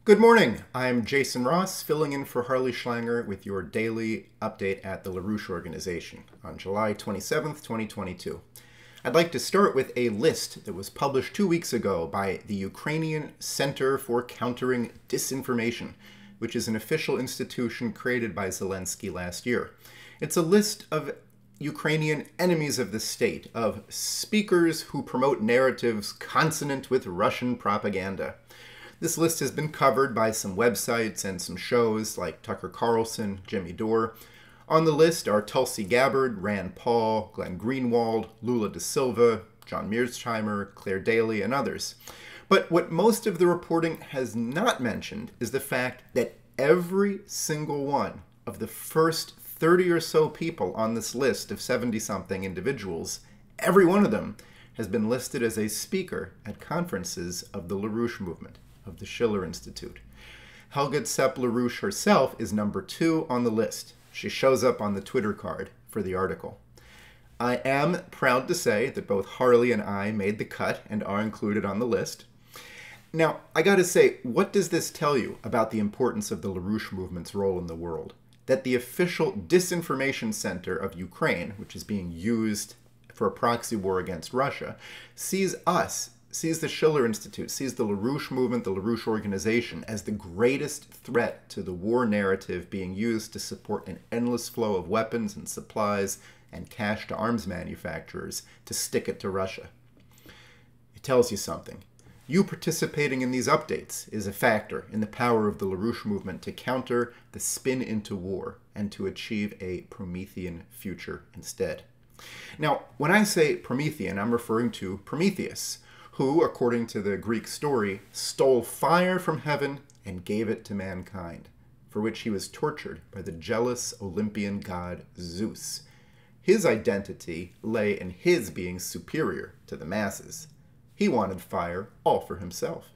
Good morning. I'm Jason Ross, filling in for Harley Schlanger with your daily update at the LaRouche Organization on July 27th, 2022. I'd like to start with a list that was published 2 weeks ago by the Ukrainian Center for Countering Disinformation, which is an official institution created by Zelensky last year. It's a list of Ukrainian enemies of the state, of speakers who promote narratives consonant with Russian propaganda. This list has been covered by some websites and some shows like Tucker Carlson, Jimmy Dore. On the list are Tulsi Gabbard, Rand Paul, Glenn Greenwald, Lula da Silva, John Mearsheimer, Claire Daly, and others. But what most of the reporting has not mentioned is the fact that every single one of the first 30 or so people on this list of 70-something individuals, every one of them has been listed as a speaker at conferences of the LaRouche movement, of the Schiller Institute. Helga Tsepp-LaRouche herself is number 2 on the list. She shows up on the Twitter card for the article. I am proud to say that both Harley and I made the cut and are included on the list. Now, I gotta say, what does this tell you about the importance of the LaRouche movement's role in the world? That the official disinformation center of Ukraine, which is being used for a proxy war against Russia, sees the Schiller Institute, sees the LaRouche movement, the LaRouche organization, as the greatest threat to the war narrative being used to support an endless flow of weapons and supplies and cash to arms manufacturers to stick it to Russia. It tells you something. You participating in these updates is a factor in the power of the LaRouche movement to counter the spin into war and to achieve a Promethean future instead. Now, when I say Promethean, I'm referring to Prometheus, who, according to the Greek story, stole fire from heaven and gave it to mankind, for which he was tortured by the jealous Olympian god Zeus. His identity lay in his being superior to the masses. He wanted fire all for himself.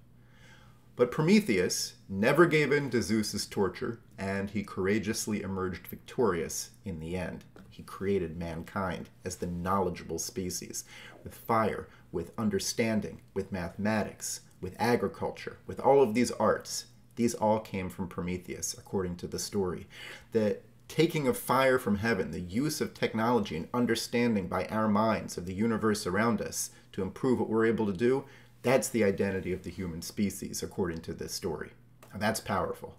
But Prometheus never gave in to Zeus's torture, and he courageously emerged victorious in the end. He created mankind as the knowledgeable species, with fire, with understanding, with mathematics, with agriculture, with all of these arts. These all came from Prometheus, according to the story. The taking of fire from heaven, the use of technology and understanding by our minds of the universe around us to improve what we're able to do, that's the identity of the human species, according to this story. And that's powerful.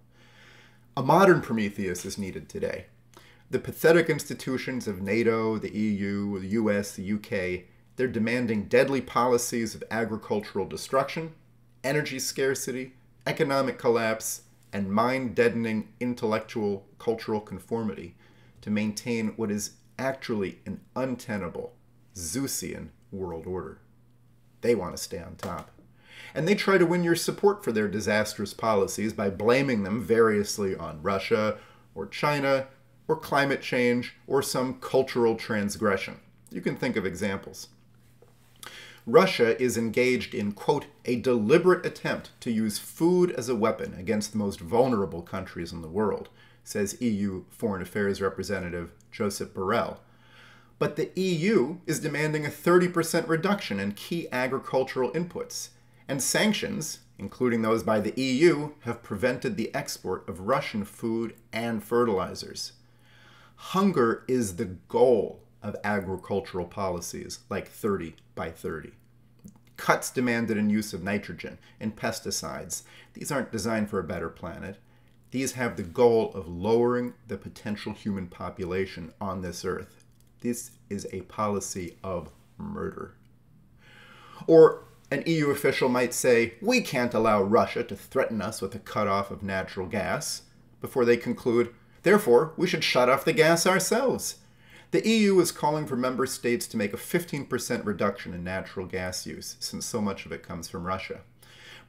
A modern Prometheus is needed today. The pathetic institutions of NATO, the EU, the US, the UK, they're demanding deadly policies of agricultural destruction, energy scarcity, economic collapse, and mind-deadening intellectual cultural conformity to maintain what is actually an untenable Zeusian world order. They want to stay on top. And they try to win your support for their disastrous policies by blaming them variously on Russia or China or climate change or some cultural transgression. You can think of examples. Russia is engaged in, quote, a deliberate attempt to use food as a weapon against the most vulnerable countries in the world, says EU Foreign Affairs Representative Josep Borrell. But the EU is demanding a 30% reduction in key agricultural inputs, and sanctions, including those by the EU, have prevented the export of Russian food and fertilizers. Hunger is the goal of agricultural policies like 30 by 30. Cuts demanded in use of nitrogen and pesticides. These aren't designed for a better planet. These have the goal of lowering the potential human population on this earth. This is a policy of murder. Or an EU official might say, we can't allow Russia to threaten us with a cutoff of natural gas, before they conclude, therefore, we should shut off the gas ourselves. The EU is calling for member states to make a 15% reduction in natural gas use, since so much of it comes from Russia.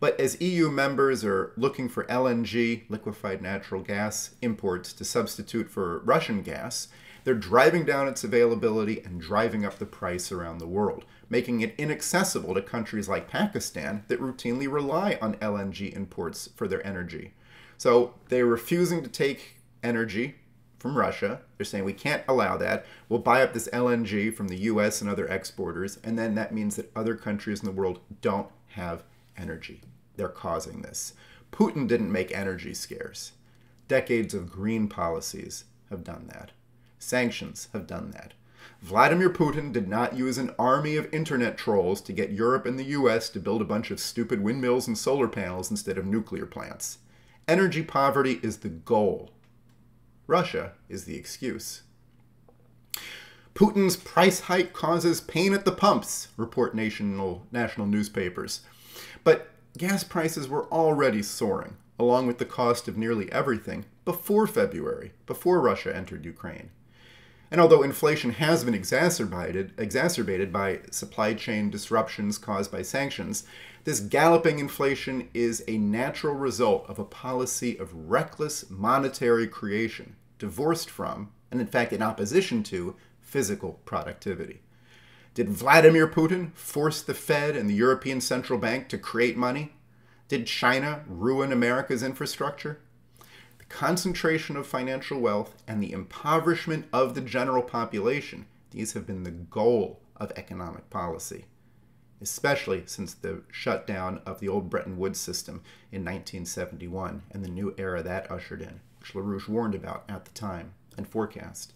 But as EU members are looking for LNG, liquefied natural gas, imports to substitute for Russian gas, they're driving down its availability and driving up the price around the world, making it inaccessible to countries like Pakistan that routinely rely on LNG imports for their energy. So they're refusing to take energy from Russia. They're saying we can't allow that. We'll buy up this LNG from the US and other exporters, and then that means that other countries in the world don't have energy. They're causing this. Putin didn't make energy scarce. Decades of green policies have done that. Sanctions have done that. Vladimir Putin did not use an army of internet trolls to get Europe and the US to build a bunch of stupid windmills and solar panels instead of nuclear plants. Energy poverty is the goal. Russia is the excuse. Putin's price hike causes pain at the pumps, report national newspapers. But gas prices were already soaring, along with the cost of nearly everything, before February, before Russia entered Ukraine. And although inflation has been exacerbated by supply chain disruptions caused by sanctions, this galloping inflation is a natural result of a policy of reckless monetary creation, divorced from, and in fact in opposition to, physical productivity. Did Vladimir Putin force the Fed and the European Central Bank to create money? Did China ruin America's infrastructure? The concentration of financial wealth and the impoverishment of the general population, these have been the goal of economic policy, especially since the shutdown of the old Bretton Woods system in 1971 and the new era that ushered in, which LaRouche warned about at the time and forecast.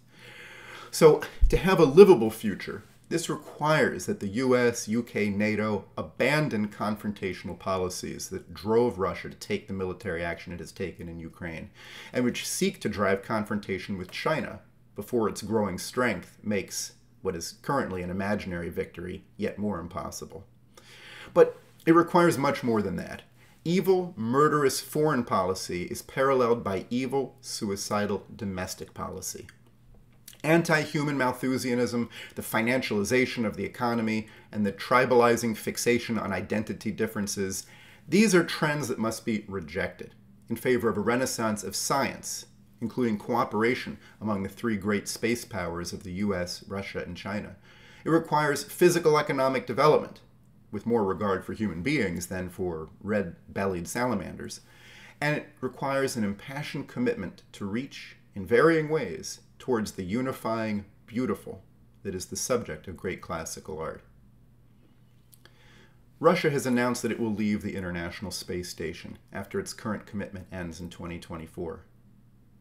So to have a livable future, this requires that the US, UK, NATO abandon confrontational policies that drove Russia to take the military action it has taken in Ukraine, and which seek to drive confrontation with China before its growing strength makes what is currently an imaginary victory yet more impossible. But it requires much more than that. Evil, murderous foreign policy is paralleled by evil, suicidal domestic policy. Anti-human Malthusianism, the financialization of the economy, and the tribalizing fixation on identity differences, these are trends that must be rejected in favor of a renaissance of science, including cooperation among the three great space powers of the US, Russia, and China. It requires physical economic development, with more regard for human beings than for red-bellied salamanders, and it requires an impassioned commitment to reach, in varying ways, towards the unifying beautiful that is the subject of great classical art. Russia has announced that it will leave the International Space Station after its current commitment ends in 2024.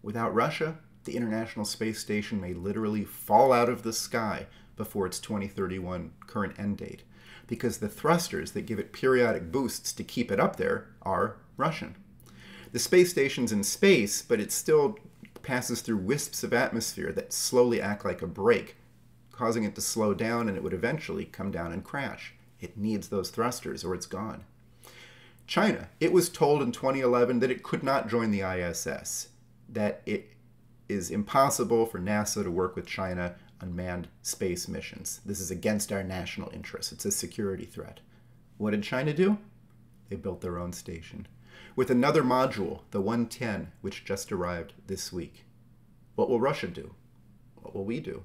Without Russia, the International Space Station may literally fall out of the sky before its 2031 current end date, because the thrusters that give it periodic boosts to keep it up there are Russian. The space station's in space, but it still passes through wisps of atmosphere that slowly act like a brake, causing it to slow down, and it would eventually come down and crash. It needs those thrusters or it's gone. China, it was told in 2011 that it could not join the ISS, that it is impossible for NASA to work with China on manned space missions. This is against our national interests. It's a security threat. What did China do? They built their own station, with another module, the 110, which just arrived this week. What will Russia do? What will we do?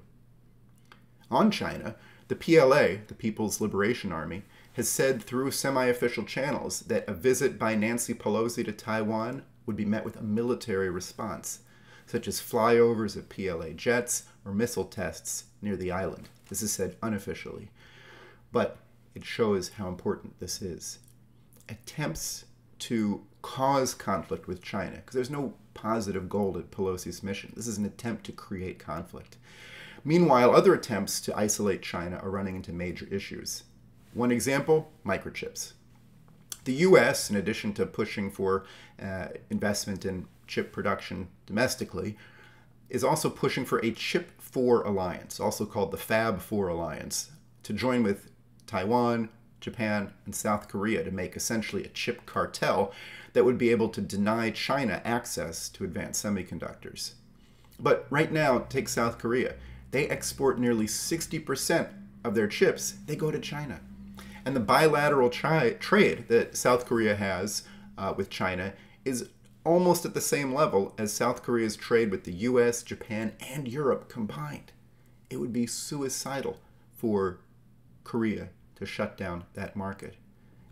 On China, the PLA, the People's Liberation Army, has said through semi-official channels that a visit by Nancy Pelosi to Taiwan would be met with a military response, such as flyovers of PLA jets or missile tests near the island. This is said unofficially, but it shows how important this is. Attempts to cause conflict with China, because there's no positive goal to Pelosi's mission. This is an attempt to create conflict. Meanwhile, other attempts to isolate China are running into major issues. One example, microchips. The US, in addition to pushing for investment in chip production domestically, is also pushing for a Chip 4 alliance, also called the Fab 4 alliance, to join with Taiwan, Japan, and South Korea to make essentially a chip cartel that would be able to deny China access to advanced semiconductors. But right now, take South Korea. They export nearly 60% of their chips. They go to China. And the bilateral trade that South Korea has with China is almost at the same level as South Korea's trade with the US, Japan, and Europe combined. It would be suicidal for Korea to shut down that market.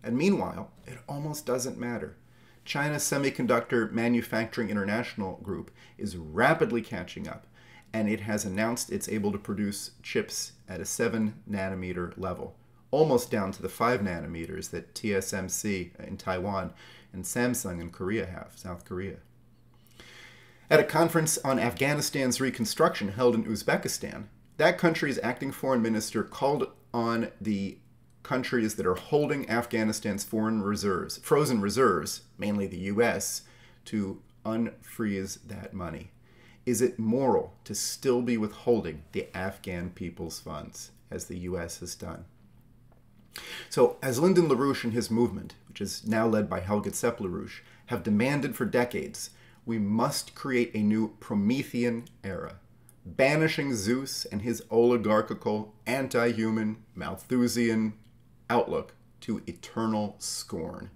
And meanwhile, it almost doesn't matter. China's Semiconductor Manufacturing International Group is rapidly catching up, and it has announced it's able to produce chips at a 7 nanometer level, almost down to the 5 nanometers that TSMC in Taiwan and Samsung in Korea have, South Korea. At a conference on Afghanistan's reconstruction held in Uzbekistan, that country's acting foreign minister called on the countries that are holding Afghanistan's frozen reserves, mainly the US, to unfreeze that money. Is it moral to still be withholding the Afghan people's funds, as the US has done? So, as Lyndon LaRouche and his movement, which is now led by Helga Zepp-LaRouche, have demanded for decades, we must create a new Promethean era, banishing Zeus and his oligarchical, anti-human, Malthusian outlook to eternal scorn,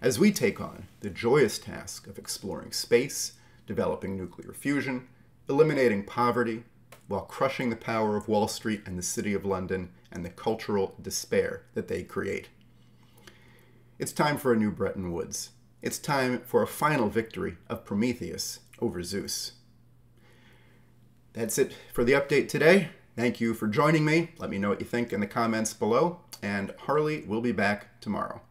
as we take on the joyous task of exploring space, developing nuclear fusion, eliminating poverty, while crushing the power of Wall Street and the City of London and the cultural despair that they create. It's time for a new Bretton Woods. It's time for a final victory of Prometheus over Zeus. That's it for the update today. Thank you for joining me. Let me know what you think in the comments below, and Harley will be back tomorrow.